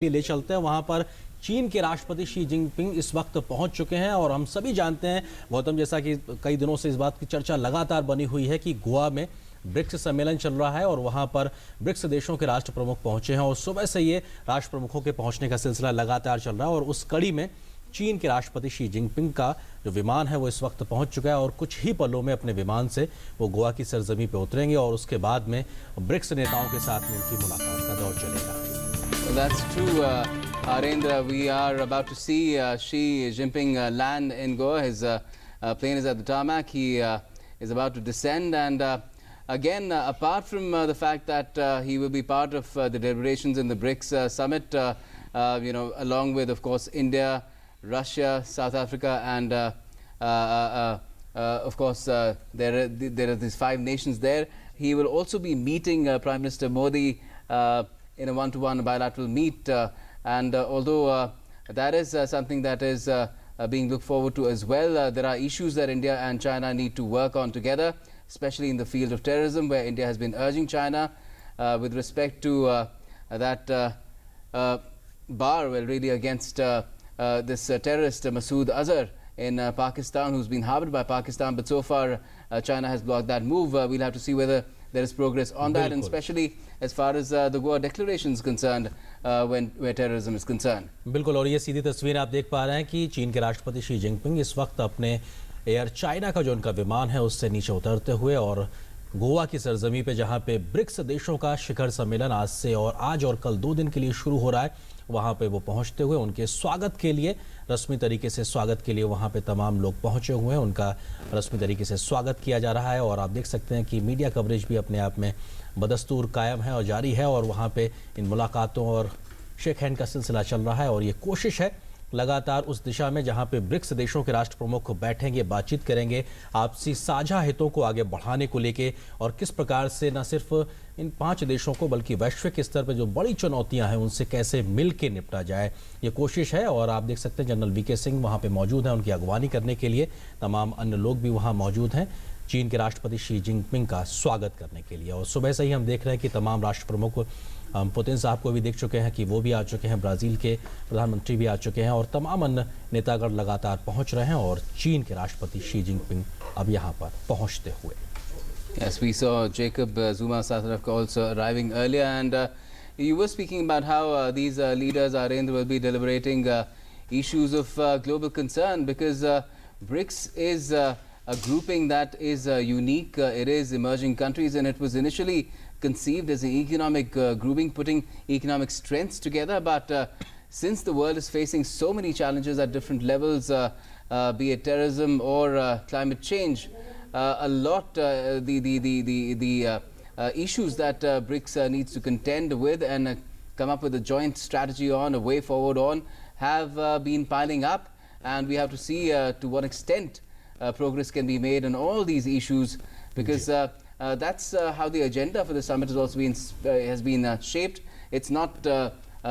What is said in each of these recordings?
ले चलते हैं। वहां पर चीन के राष्ट्रपति शी जिनपिंग इस वक्त पहुंच चुके हैं और हम सभी जानते हैं गौतम, जैसा कि कई दिनों से इस बात की चर्चा लगातार बनी हुई है कि गोवा में ब्रिक्स सम्मेलन चल रहा है और वहां पर ब्रिक्स देशों के राष्ट्र प्रमुख पहुंचे हैं और सुबह से ये राष्ट्र प्रमुखों के पहुंचने का सिलसिला लगातार चल रहा है और उस कड़ी में चीन के राष्ट्रपति शी जिनपिंग का जो विमान है वो इस वक्त पहुंच चुका है और कुछ ही पलों में अपने विमान से वो गोवा की सरजमी पे उतरेंगे और उसके बाद में ब्रिक्स नेताओं के साथ में उनकी मुलाकात का दौर चलेगा। That's true, Arendra. We are about to see Xi Jinping land in Goa. His plane is at the tarmac. He is about to descend. And again, apart from the fact that he will be part of the deliberations in the BRICS summit, along with, of course, India, Russia, South Africa, and of course, there are these 5 nations there. He will also be meeting Prime Minister Modi in a one-to-one bilateral meet, and although that is something that is being looked forward to as well, there are issues that India and China need to work on together, especially in the field of terrorism, where India has been urging China with respect to that bar, well, really against this terrorist Masood Azhar in Pakistan, who's been harbored by Pakistan, but so far China has blocked that move. We'll have to see whether there is progress on that, and especially as far as the Goa declaration is concerned, where terrorism is concerned. बिल्कुल, और ये सीधी तस्वीर आप देख पा रहे हैं कि चीन के राष्ट्रपति शी जिनपिंग इस वक्त अपने एयर चाइना का जो उनका विमान है उससे नीचे उतरते हुए और गोवा की सरजमी पे, जहां पे ब्रिक्स देशों का शिखर सम्मेलन आज और कल 2 दिन के लिए शुरू हो रहा है, वहां पे वो पहुंचते हुए उनके स्वागत के लिए रस्मी तरीके से स्वागत के लिए वहां पे तमाम लोग पहुंचे हुए हैं। उनका रस्मी तरीके से स्वागत किया जा रहा है और आप देख सकते हैं कि मीडिया कवरेज भी अपने आप में बदस्तूर कायम है और जारी है और वहां पे इन मुलाकातों और शेक हैंड का सिलसिला चल रहा है और ये कोशिश है लगातार उस दिशा में जहां पे ब्रिक्स देशों के राष्ट्र प्रमुख बैठेंगे, बातचीत करेंगे, आपसी साझा हितों को आगे बढ़ाने को लेके और किस प्रकार से न सिर्फ इन 5 देशों को बल्कि वैश्विक स्तर पर जो बड़ी चुनौतियां हैं उनसे कैसे मिल के निपटा जाए, ये कोशिश है। और आप देख सकते हैं जनरल वीके सिंह वहां पे मौजूद हैं, उनकी अगवानी करने के लिए तमाम अन्य लोग भी वहां मौजूद हैं चीन के राष्ट्रपति शी जिनपिंग का स्वागत करने के लिए। और सुबह से ही हम देख रहे हैं कि तमाम राष्ट्र प्रमुख, पुतिन साहब को भी देख चुके हैं कि वो भी आ चुके हैं, ब्राज़ील के प्रधानमंत्री भी आ चुके हैं और तमाम अन्य नेतागण लगातार पहुंच रहे हैं और चीन के राष्ट्रपति शी जिनपिंग अब यहाँ पर पहुंचते हुए। Yes, we saw Jacob Zuma South Africa also arriving earlier, and you were speaking about how these leaders, Arendra, will be deliberating issues of global concern, because BRICS is a grouping that is unique. It is emerging countries, and it was initially conceived as an economic grouping, putting economic strengths together. But since the world is facing so many challenges at different levels, be it terrorism or climate change, a lot the issues that BRICS needs to contend with and come up with a joint strategy on, a way forward on, have been piling up, and we have to see to what extent progress can be made on all these issues, because that's how the agenda for the summit has also been shaped. It's not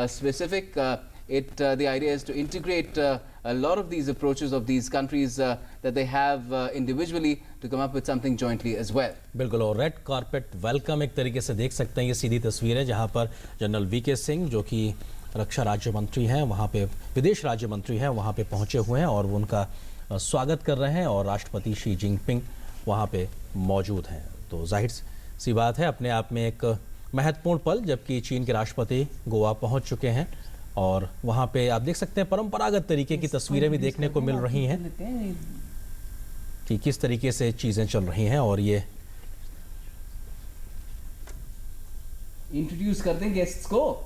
specific. The idea is to integrate a lot of these approaches of these countries that they have individually to come up with something jointly as well. बिल्कुल, और red carpet welcome एक तरीके से देख सकते हैं, ये सीधी तस्वीर है जहां पर जनरल वीके सिंह जो कि रक्षा राज्य मंत्री हैं, वहां पे विदेश राज्य मंत्री हैं, वहां पे पहुंचे हुए हैं और वो उनका स्वागत कर रहे हैं और राष्ट्रपति शी जिनपिंग वहां पे मौजूद हैं। तो जाहिर सी बात है अपने आप में एक महत्वपूर्ण पल, जबकि चीन के राष्ट्रपति गोवा पहुंच चुके हैं और वहां पे आप देख सकते हैं परंपरागत तरीके की तस्वीरें भी देखने को मिल रही हैं कि किस तरीके से चीजें चल रही हैं। और ये इंट्रोड्यूस कर दें गेस्ट्स को,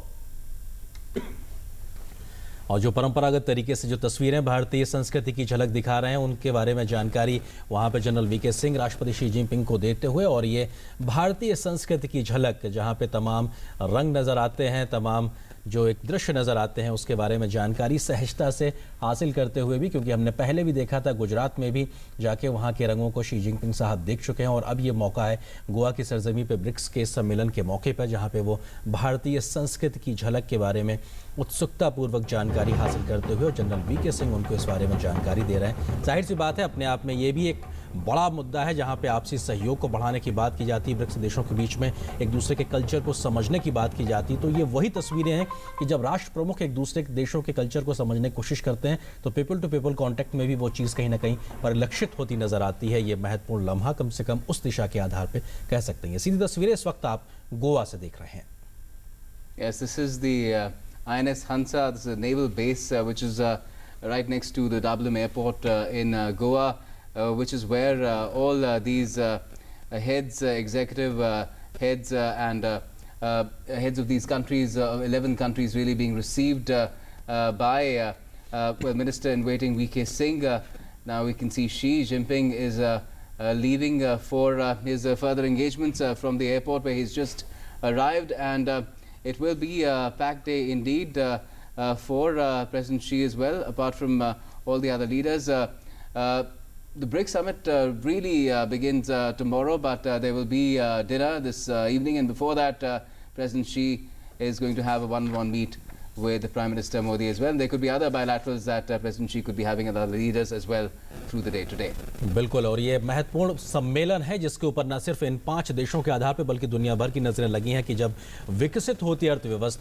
और जो परंपरागत तरीके से जो तस्वीरें भारतीय संस्कृति की झलक दिखा रहे हैं उनके बारे में जानकारी वहां पे जनरल वीके सिंह राष्ट्रपति शी जिनपिंग को देते हुए, और ये भारतीय संस्कृति की झलक जहां पे तमाम रंग नज़र आते हैं, तमाम जो एक दृश्य नज़र आते हैं उसके बारे में जानकारी सहजता से हासिल करते हुए भी, क्योंकि हमने पहले भी देखा था गुजरात में भी जाके वहाँ के रंगों को शी जिनपिंग साहब देख चुके हैं और अब ये मौका है गोवा की सरजमी पे ब्रिक्स के सम्मेलन के मौके पर, जहाँ पे वो भारतीय संस्कृति की झलक के बारे में उत्सुकतापूर्वक जानकारी हासिल करते हुए और जनरल वीके सिंह उनको इस बारे में जानकारी दे रहे हैं। जाहिर सी बात है, अपने आप में ये भी एक बड़ा मुद्दा है जहां पे आपसी सहयोग को बढ़ाने की बात की जाती है, ब्रिक्स देशों के बीच में एक दूसरे के कल्चर को समझने की बात की जाती है। तो ये वही तस्वीरें हैं कि जब राष्ट्र प्रमुख एक दूसरे के देशों के कल्चर को समझने की कोशिश करते हैं तो पीपल टू पीपल कॉन्टैक्ट में भी वो चीज़ कहीं ना कहीं परिलक्षित होती नजर आती है। ये महत्वपूर्ण लम्हा कम से कम उस दिशा के आधार पर कह सकते हैं। सीधी तस्वीरें इस वक्त आप गोवा से देख रहे हैं। Yes, this is the INS Hansa. This is a naval base which is right next to the Dublin airport in Goa, which is where all these heads, executive heads and heads of these countries, 11 countries really being received by well, Minister in waiting VK Singh. Now we can see Xi Jinping is leaving for his further engagements from the airport where he's just arrived, and it will be a packed day indeed for President Xi as well, apart from all the other leaders. The BRICS summit really begins tomorrow, but there will be dinner this evening, and before that President Xi is going to have a one-on-one meet with Prime Minister Modi as well. There could be other bilaterals that President Xi could be having with other leaders as well through the day today. बिल्कुल, और ये महत्वपूर्ण सम्मेलन है जिसके ऊपर न सिर्फ इन 5 देशों के आधार पर बल्कि दुनिया भर की नजरें लगी हैं कि जब विकसित होती अर्थव्यवस्था